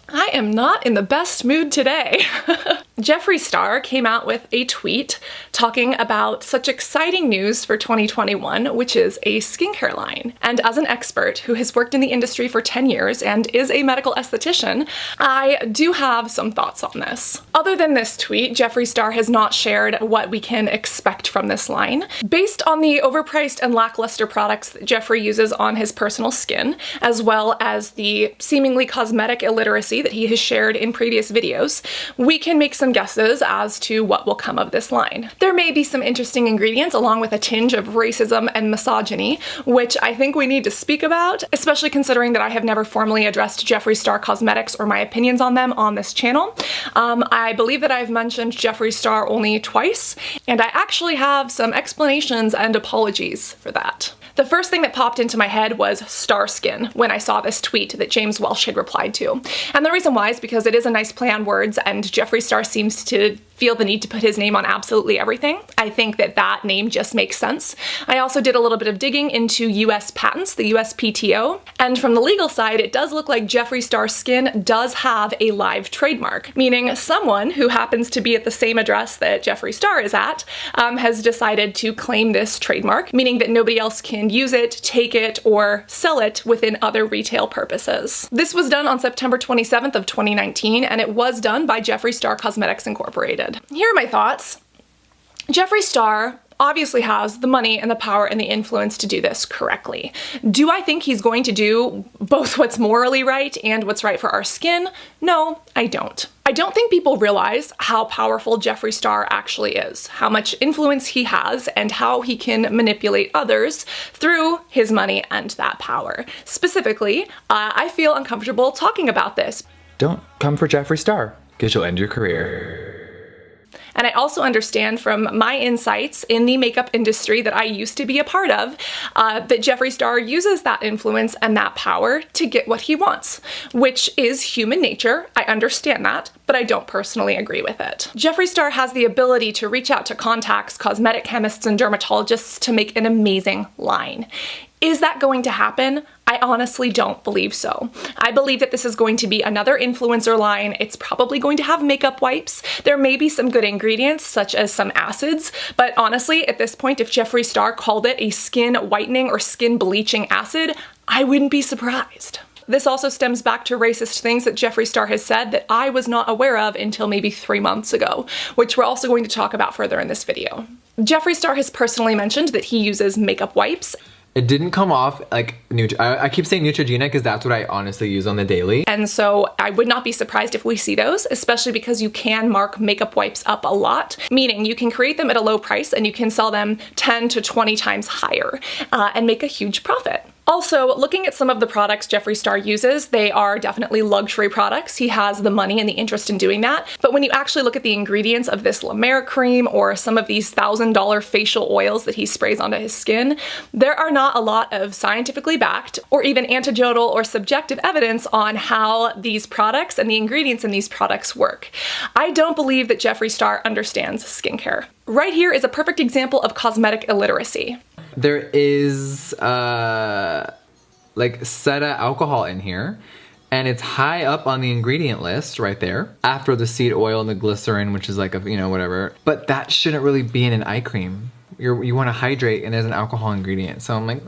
I am not in the best mood today. Jeffree Star came out with a tweet talking about such exciting news for 2021, which is a skincare line. And as an expert who has worked in the industry for 10 years and is a medical esthetician, I do have some thoughts on this. Other than this tweet, Jeffree Star has not shared what we can expect from this line. Based on the overpriced and lackluster products that Jeffree uses on his personal skin, as well as the seemingly cosmetic illiteracy that he has shared in previous videos, we can make some guesses as to what will come of this line. There may be some interesting ingredients along with a tinge of racism and misogyny, which I think we need to speak about, especially considering that I have never formally addressed Jeffree Star Cosmetics or my opinions on them on this channel. I believe that I've mentioned Jeffree Star only twice, and I actually have some explanations and apologies for that. The first thing that popped into my head was star skin when I saw this tweet that James Welsh had replied to. And the reason why is because it is a nice play on words, and Jeffree Star seems to feel the need to put his name on absolutely everything. I think that that name just makes sense. I also did a little bit of digging into US patents, the USPTO, and from the legal side, it does look like Jeffree Star Skin does have a live trademark, meaning someone who happens to be at the same address that Jeffree Star is at has decided to claim this trademark, meaning that nobody else can use it, take it, or sell it within other retail purposes. This was done on September 27th of 2019, and it was done by Jeffree Star Cosmetics Incorporated. Here are my thoughts. Jeffree Star obviously has the money and the power and the influence to do this correctly. Do I think he's going to do both what's morally right and what's right for our skin? No, I don't. I don't think people realize how powerful Jeffree Star actually is, how much influence he has, and how he can manipulate others through his money and that power. Specifically, I feel uncomfortable talking about this. Don't come for Jeffree Star, because you'll end your career. And I also understand from my insights in the makeup industry that I used to be a part of, that Jeffree Star uses that influence and that power to get what he wants, which is human nature. I understand that, but I don't personally agree with it. Jeffree Star has the ability to reach out to contacts, cosmetic chemists, and dermatologists to make an amazing line. Is that going to happen? I honestly don't believe so. I believe that this is going to be another influencer line. It's probably going to have makeup wipes. There may be some good ingredients, such as some acids, but honestly, at this point, if Jeffree Star called it a skin whitening or skin bleaching acid, I wouldn't be surprised. This also stems back to racist things that Jeffree Star has said that I was not aware of until maybe 3 months ago, which we're also going to talk about further in this video. Jeffree Star has personally mentioned that he uses makeup wipes. It didn't come off like I keep saying Neutrogena because that's what I honestly use on the daily. And so I would not be surprised if we see those, especially because you can mark makeup wipes up a lot, meaning you can create them at a low price and you can sell them 10 to 20 times higher and make a huge profit. Also, looking at some of the products Jeffree Star uses, they are definitely luxury products. He has the money and the interest in doing that. But when you actually look at the ingredients of this La Mer cream or some of these $1,000 facial oils that he sprays onto his skin, there are not a lot of scientifically backed or even anecdotal or subjective evidence on how these products and the ingredients in these products work. I don't believe that Jeffree Star understands skincare. Right here is a perfect example of cosmetic illiteracy. There is like Seta alcohol in here, and it's high up on the ingredient list right there after the seed oil and the glycerin, which is like a, you know, whatever. But that shouldn't really be in an eye cream. You want to hydrate and there's an alcohol ingredient. So I'm like,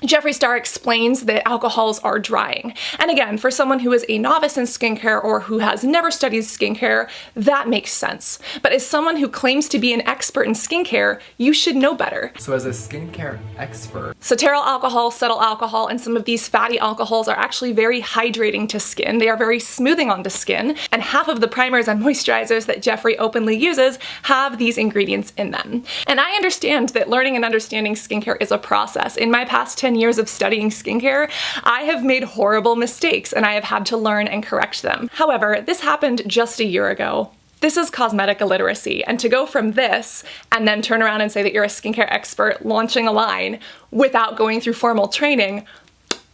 Jeffree Star explains that alcohols are drying. And again, for someone who is a novice in skincare or who has never studied skincare, that makes sense. But as someone who claims to be an expert in skincare, you should know better. So as a skincare expert, Cetearyl alcohol, cetyl alcohol, and some of these fatty alcohols are actually very hydrating to skin. They are very smoothing onto skin, and half of the primers and moisturizers that Jeffree openly uses have these ingredients in them. And I understand that learning and understanding skincare is a process. In my past 10 years of studying skincare, I have made horrible mistakes and I have had to learn and correct them. However, this happened just a year ago. This is cosmetic illiteracy, and to go from this and then turn around and say that you're a skincare expert launching a line without going through formal training,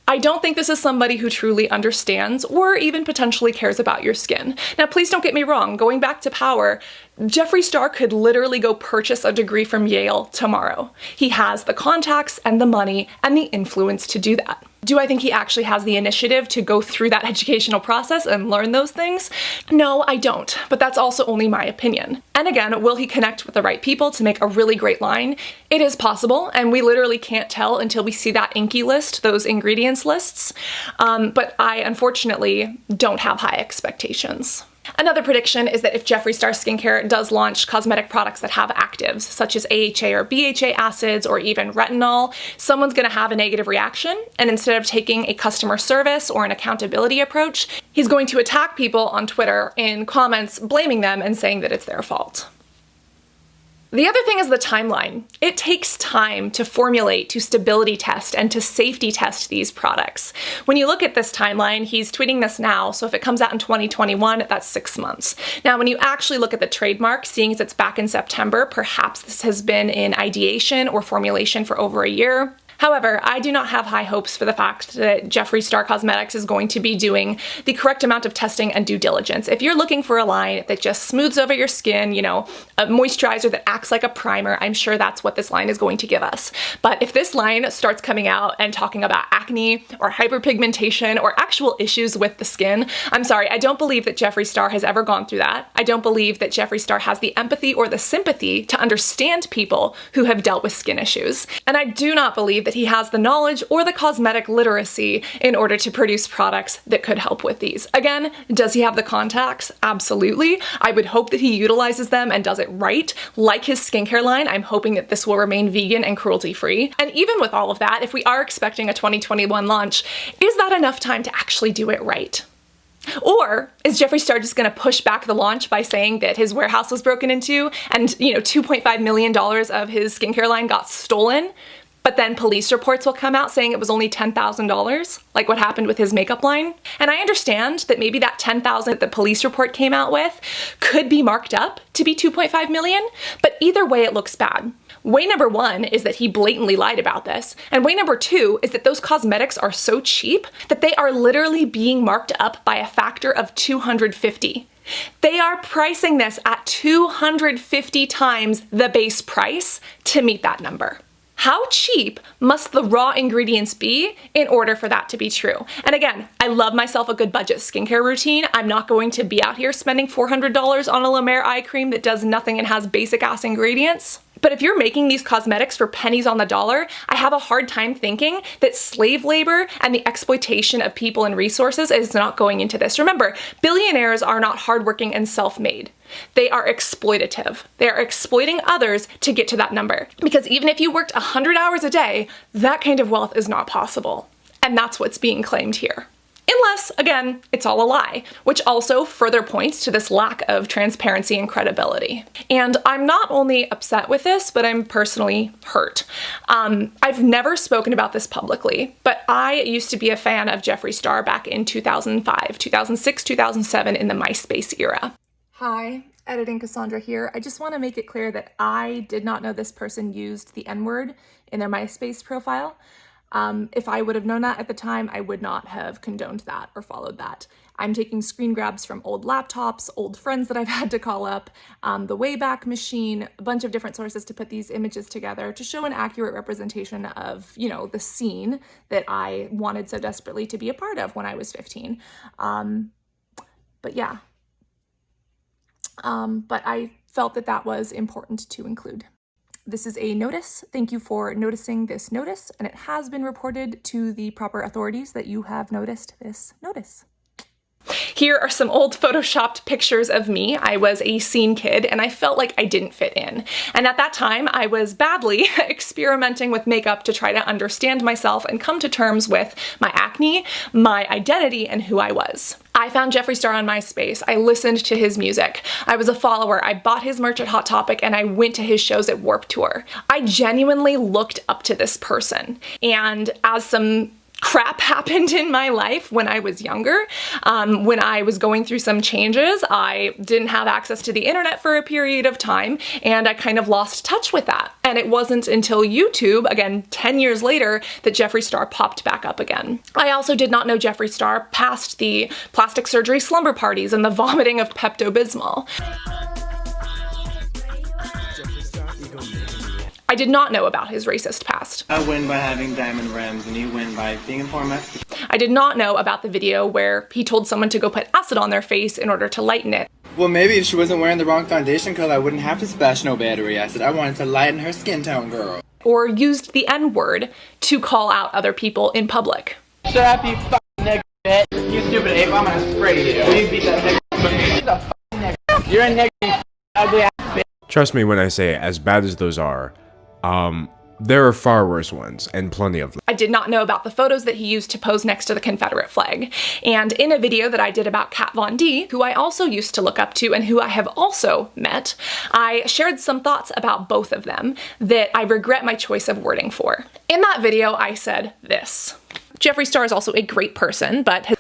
I don't think this is somebody who truly understands or even potentially cares about your skin. Now, please don't get me wrong, going back to power, Jeffree Star could literally go purchase a degree from Yale tomorrow. He has the contacts and the money and the influence to do that. Do I think he actually has the initiative to go through that educational process and learn those things? No, I don't, but that's also only my opinion. And again, will he connect with the right people to make a really great line? It is possible, and we literally can't tell until we see that Inky list, those ingredients lists, but I unfortunately don't have high expectations. Another prediction is that if Jeffree Star Skincare does launch cosmetic products that have actives, such as AHA or BHA acids or even retinol, someone's going to have a negative reaction, and instead of taking a customer service or an accountability approach, he's going to attack people on Twitter in comments blaming them and saying that it's their fault. The other thing is the timeline. It takes time to formulate, to stability test, and to safety test these products. When you look at this timeline, he's tweeting this now, so if it comes out in 2021, that's 6 months. Now, when you actually look at the trademark, seeing as it's back in September, perhaps this has been in ideation or formulation for over a year. However, I do not have high hopes for the fact that Jeffree Star Cosmetics is going to be doing the correct amount of testing and due diligence. If you're looking for a line that just smooths over your skin, you know, a moisturizer that acts like a primer, I'm sure that's what this line is going to give us. But if this line starts coming out and talking about acne or hyperpigmentation or actual issues with the skin, I'm sorry, I don't believe that Jeffree Star has ever gone through that. I don't believe that Jeffree Star has the empathy or the sympathy to understand people who have dealt with skin issues. And I do not believe that he has the knowledge or the cosmetic literacy in order to produce products that could help with these. Again, does he have the contacts? Absolutely. I would hope that he utilizes them and does it right. Like his skincare line, I'm hoping that this will remain vegan and cruelty-free. And even with all of that, if we are expecting a 2021 launch, is that enough time to actually do it right? Or is Jeffree Star just going to push back the launch by saying that his warehouse was broken into and, you know, $2.5 million of his skincare line got stolen? But then police reports will come out saying it was only $10,000, like what happened with his makeup line. And I understand that maybe that $10,000 that the police report came out with could be marked up to be $2.5 million, but either way it looks bad. Way number one is that he blatantly lied about this, and way number two is that those cosmetics are so cheap that they are literally being marked up by a factor of 250. They are pricing this at 250 times the base price to meet that number. How cheap must the raw ingredients be in order for that to be true? And again, I love myself a good budget skincare routine. I'm not going to be out here spending $400 on a La Mer eye cream that does nothing and has basic ass ingredients. But if you're making these cosmetics for pennies on the dollar, I have a hard time thinking that slave labor and the exploitation of people and resources is not going into this. Remember, billionaires are not hardworking and self-made. They are exploitative. They are exploiting others to get to that number. Because even if you worked 100 hours a day, that kind of wealth is not possible. And that's what's being claimed here. Unless, again, it's all a lie, which also further points to this lack of transparency and credibility. And I'm not only upset with this, but I'm personally hurt. I've never spoken about this publicly, but I used to be a fan of Jeffree Star back in 2005, 2006, 2007 in the MySpace era. Hi, Editing Cassandra here. I just want to make it clear that I did not know this person used the N-word in their MySpace profile. If I would have known that at the time, I would not have condoned that or followed that. I'm taking screen grabs from old laptops, old friends that I've had to call up, the Wayback Machine, a bunch of different sources to put these images together to show an accurate representation of, you know, the scene that I wanted so desperately to be a part of when I was 15. But yeah. But I felt that that was important to include. This is a notice. Thank you for noticing this notice, and it has been reported to the proper authorities that you have noticed this notice. Here are some old photoshopped pictures of me. I was a scene kid and I felt like I didn't fit in. And at that time, I was badly experimenting with makeup to try to understand myself and come to terms with my acne, my identity, and who I was. I found Jeffree Star on MySpace. I listened to his music. I was a follower. I bought his merch at Hot Topic and I went to his shows at Warped Tour. I genuinely looked up to this person. And as some crap happened in my life when I was younger. When I was going through some changes, I didn't have access to the internet for a period of time, and I kind of lost touch with that. And it wasn't until YouTube, again 10 years later, that Jeffree Star popped back up again. I also did not know Jeffree Star past the plastic surgery slumber parties and the vomiting of Pepto-Bismol. I did not know about his racist past. I win by having diamond rims, and you win by being in format. I did not know about the video where he told someone to go put acid on their face in order to lighten it. Well, maybe if she wasn't wearing the wrong foundation color, I wouldn't have to splash no battery acid. I wanted to lighten her skin tone, girl. Or used the N-word to call out other people in public. Shut up, you fucking nigga, bitch. You stupid ape, I'm gonna spray you. You beat that nigga. You're a fucking nigga. You're a nigga, you ugly ass bitch. Trust me when I say, as bad as those are, there are far worse ones, and plenty of them. I did not know about the photos that he used to pose next to the Confederate flag. And in a video that I did about Kat Von D, who I also used to look up to and who I have also met, I shared some thoughts about both of them that I regret my choice of wording for. In that video, I said this. Jeffree Star is also a great person, but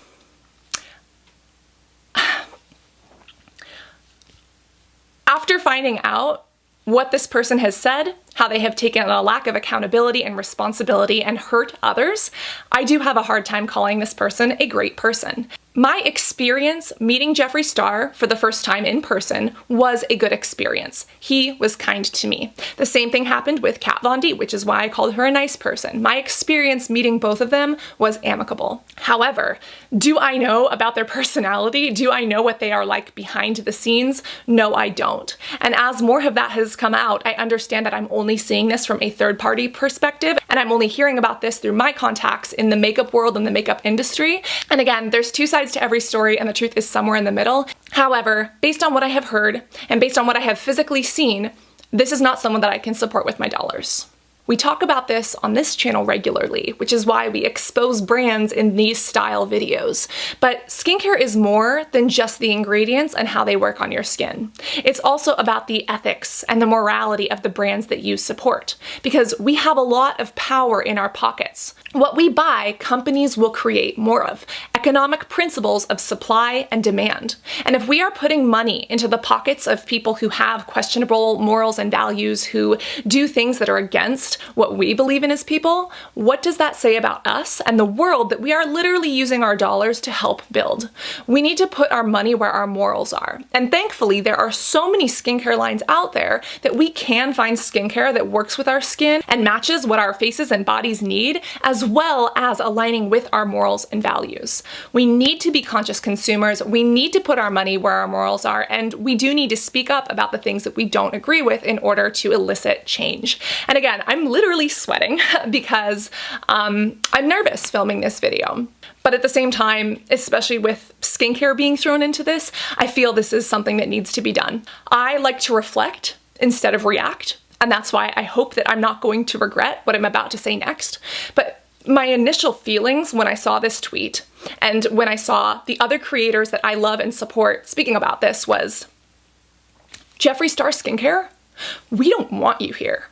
after finding out what this person has said, how they have taken a lack of accountability and responsibility and hurt others, I do have a hard time calling this person a great person. My experience meeting Jeffree Star for the first time in person was a good experience. He was kind to me. The same thing happened with Kat Von D, which is why I called her a nice person. My experience meeting both of them was amicable. However, do I know about their personality? Do I know what they are like behind the scenes? No, I don't. And as more of that has come out, I understand that I'm only seeing this from a third-party perspective, and I'm only hearing about this through my contacts in the makeup world and the makeup industry. And again, there's two sides to every story, and the truth is somewhere in the middle. However, based on what I have heard, and based on what I have physically seen, this is not someone that I can support with my dollars. We talk about this on this channel regularly, which is why we expose brands in these style videos. But skincare is more than just the ingredients and how they work on your skin. It's also about the ethics and the morality of the brands that you support, because we have a lot of power in our pockets. What we buy, companies will create more of. Economic principles of supply and demand. And if we are putting money into the pockets of people who have questionable morals and values, who do things that are against what we believe in as people, what does that say about us and the world that we are literally using our dollars to help build? We need to put our money where our morals are. And thankfully, there are so many skincare lines out there that we can find skincare that works with our skin and matches what our faces and bodies need, as well as aligning with our morals and values. We need to be conscious consumers. We need to put our money where our morals are, and we do need to speak up about the things that we don't agree with in order to elicit change. And again, I'm literally sweating because I'm nervous filming this video. But at the same time, especially with skincare being thrown into this, I feel this is something that needs to be done. I like to reflect instead of react, and that's why I hope that I'm not going to regret what I'm about to say next. But my initial feelings when I saw this tweet and when I saw the other creators that I love and support speaking about this was, Jeffree Star Skincare, we don't want you here.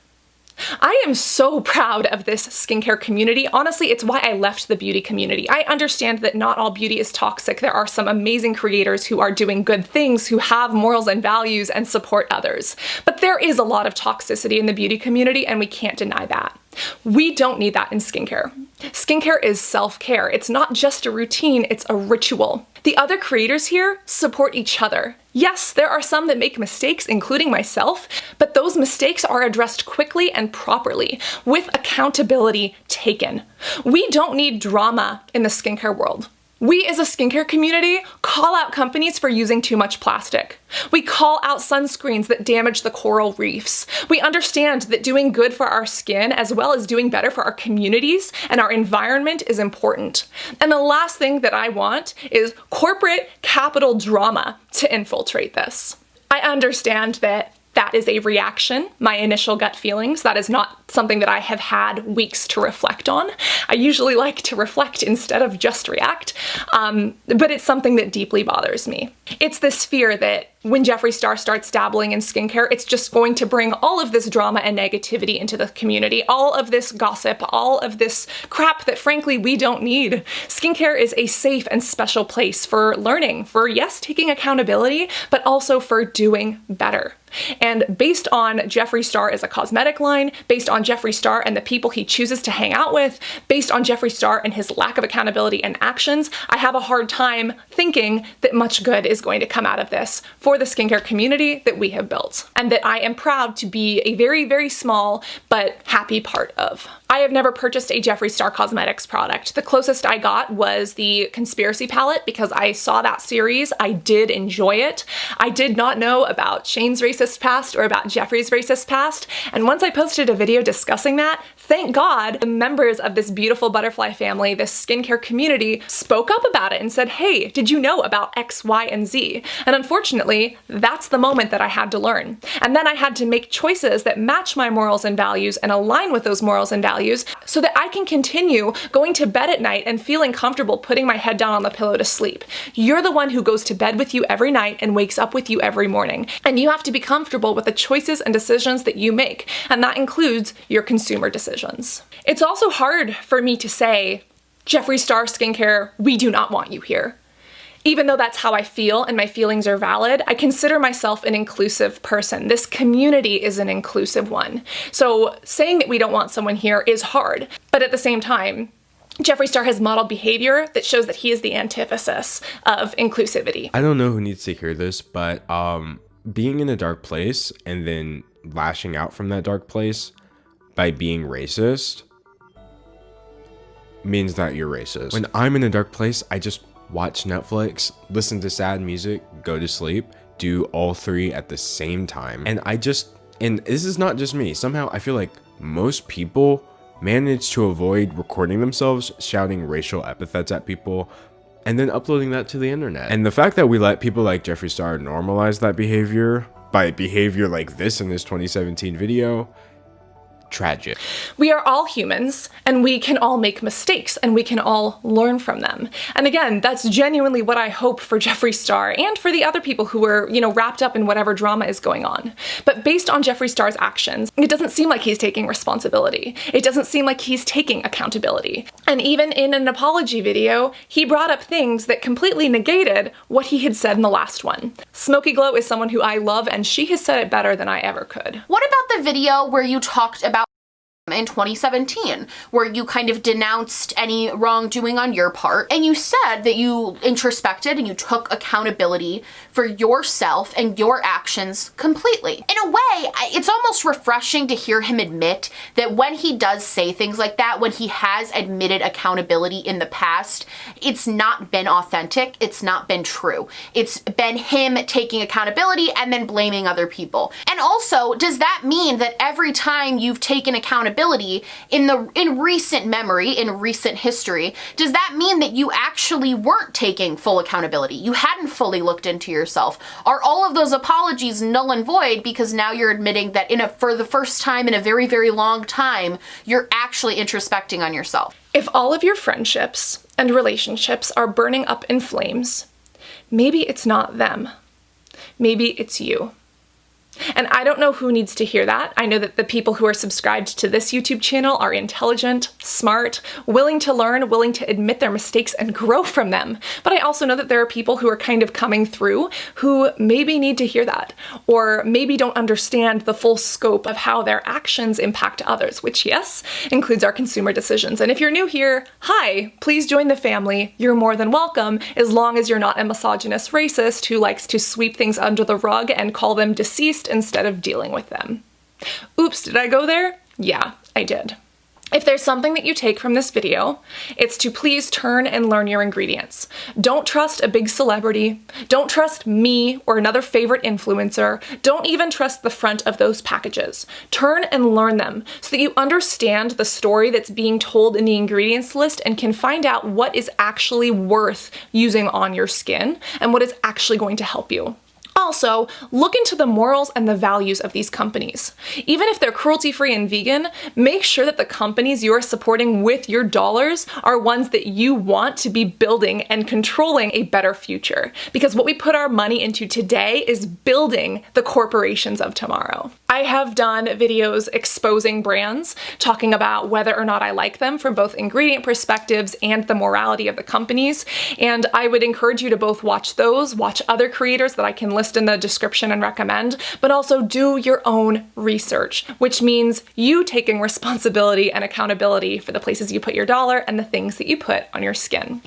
I am so proud of this skincare community. Honestly, it's why I left the beauty community. I understand that not all beauty is toxic. There are some amazing creators who are doing good things, who have morals and values and support others. But there is a lot of toxicity in the beauty community, and we can't deny that. We don't need that in skincare. Skincare is self-care. It's not just a routine, it's a ritual. The other creators here support each other. Yes, there are some that make mistakes, including myself, but those mistakes are addressed quickly and properly, with accountability taken. We don't need drama in the skincare world. We as a skincare community call out companies for using too much plastic. We call out sunscreens that damage the coral reefs. We understand that doing good for our skin as well as doing better for our communities and our environment is important. And the last thing that I want is corporate capital drama to infiltrate this. I understand that that is a reaction, my initial gut feelings. That is not something that I have had weeks to reflect on. I usually like to reflect instead of just react, but it's something that deeply bothers me. It's this fear that when Jeffree Star starts dabbling in skincare, it's just going to bring all of this drama and negativity into the community, all of this gossip, all of this crap that frankly we don't need. Skincare is a safe and special place for learning, for yes, taking accountability, but also for doing better. And based on Jeffree Star as a cosmetic line, based on Jeffree Star and the people he chooses to hang out with, based on Jeffree Star and his lack of accountability and actions, I have a hard time thinking that much good is going to come out of this for the skincare community that we have built, and that I am proud to be a very, very small but happy part of. I have never purchased a Jeffree Star Cosmetics product. The closest I got was the Conspiracy palette because I saw that series. I did enjoy it. I did not know about Shane's racist past or about Jeffree's racist past, and once I posted a video discussing that, thank God the members of this beautiful butterfly family, this skincare community, spoke up about it and said, hey, did you know about X, Y, and Z? And unfortunately, that's the moment that I had to learn. And then I had to make choices that match my morals and values and align with those morals and values so that I can continue going to bed at night and feeling comfortable putting my head down on the pillow to sleep. You're the one who goes to bed with you every night and wakes up with you every morning. And you have to be comfortable with the choices and decisions that you make. And that includes your consumer decisions. It's also hard for me to say, Jeffree Star Skincare, we do not want you here. Even though that's how I feel and my feelings are valid, I consider myself an inclusive person. This community is an inclusive one. So saying that we don't want someone here is hard, but at the same time, Jeffree Star has modeled behavior that shows that he is the antithesis of inclusivity. I don't know who needs to hear this, but being in a dark place and then lashing out from that dark place by being racist means that you're racist. When I'm in a dark place, I just watch Netflix, listen to sad music, go to sleep, do all three at the same time. And this is not just me. Somehow I feel like most people manage to avoid recording themselves shouting racial epithets at people and then uploading that to the internet. And the fact that we let people like Jeffree Star normalize that behavior by behavior like this in this 2017 video, tragic. We are all humans and we can all make mistakes and we can all learn from them. And again, that's genuinely what I hope for Jeffree Star and for the other people who were, wrapped up in whatever drama is going on. But based on Jeffree Star's actions, it doesn't seem like he's taking responsibility. It doesn't seem like he's taking accountability. And even in an apology video, he brought up things that completely negated what he had said in the last one. Smoky Glow is someone who I love and she has said it better than I ever could. What about the video where you talked about in 2017, where you kind of denounced any wrongdoing on your part, and you said that you introspected and you took accountability for yourself and your actions completely. In a way, it's almost refreshing to hear him admit that when he does say things like that, when he has admitted accountability in the past, it's not been authentic, it's not been true. It's been him taking accountability and then blaming other people. And also, does that mean that every time you've taken accountability in recent memory, in recent history, does that mean that you actually weren't taking full accountability? You hadn't fully looked into yourself? Are all of those apologies null and void because now you're admitting that for the first time in a very, very long time, you're actually introspecting on yourself? If all of your friendships and relationships are burning up in flames, maybe it's not them. Maybe it's you. And I don't know who needs to hear that. I know that the people who are subscribed to this YouTube channel are intelligent, smart, willing to learn, willing to admit their mistakes and grow from them. But I also know that there are people who are kind of coming through who maybe need to hear that, or maybe don't understand the full scope of how their actions impact others, which, yes, includes our consumer decisions. And if you're new here, hi, please join the family. You're more than welcome, as long as you're not a misogynist racist who likes to sweep things under the rug and call them deceased instead of dealing with them. Oops, did I go there? Yeah, I did. If there's something that you take from this video, it's to please turn and learn your ingredients. Don't trust a big celebrity. Don't trust me or another favorite influencer. Don't even trust the front of those packages. Turn and learn them so that you understand the story that's being told in the ingredients list and can find out what is actually worth using on your skin and what is actually going to help you. Also, look into the morals and the values of these companies. Even if they're cruelty-free and vegan, make sure that the companies you are supporting with your dollars are ones that you want to be building and controlling a better future. Because what we put our money into today is building the corporations of tomorrow. I have done videos exposing brands, talking about whether or not I like them from both ingredient perspectives and the morality of the companies, and I would encourage you to both watch those, watch other creators that I can list in the description and recommend, but also do your own research, which means you taking responsibility and accountability for the places you put your dollar and the things that you put on your skin.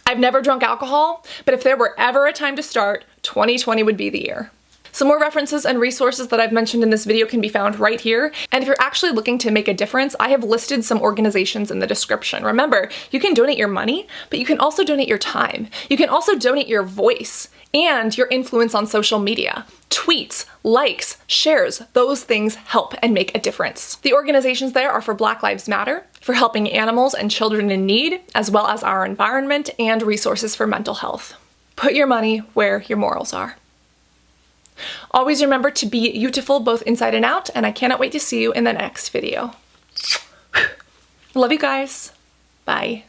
I've never drunk alcohol, but if there were ever a time to start, 2020 would be the year. Some more references and resources that I've mentioned in this video can be found right here. And if you're actually looking to make a difference, I have listed some organizations in the description. Remember, you can donate your money, but you can also donate your time. You can also donate your voice and your influence on social media. Tweets, likes, shares, those things help and make a difference. The organizations there are for Black Lives Matter, for helping animals and children in need, as well as our environment, and resources for mental health. Put your money where your morals are. Always remember to be beautiful both inside and out, and I cannot wait to see you in the next video. Love you guys. Bye.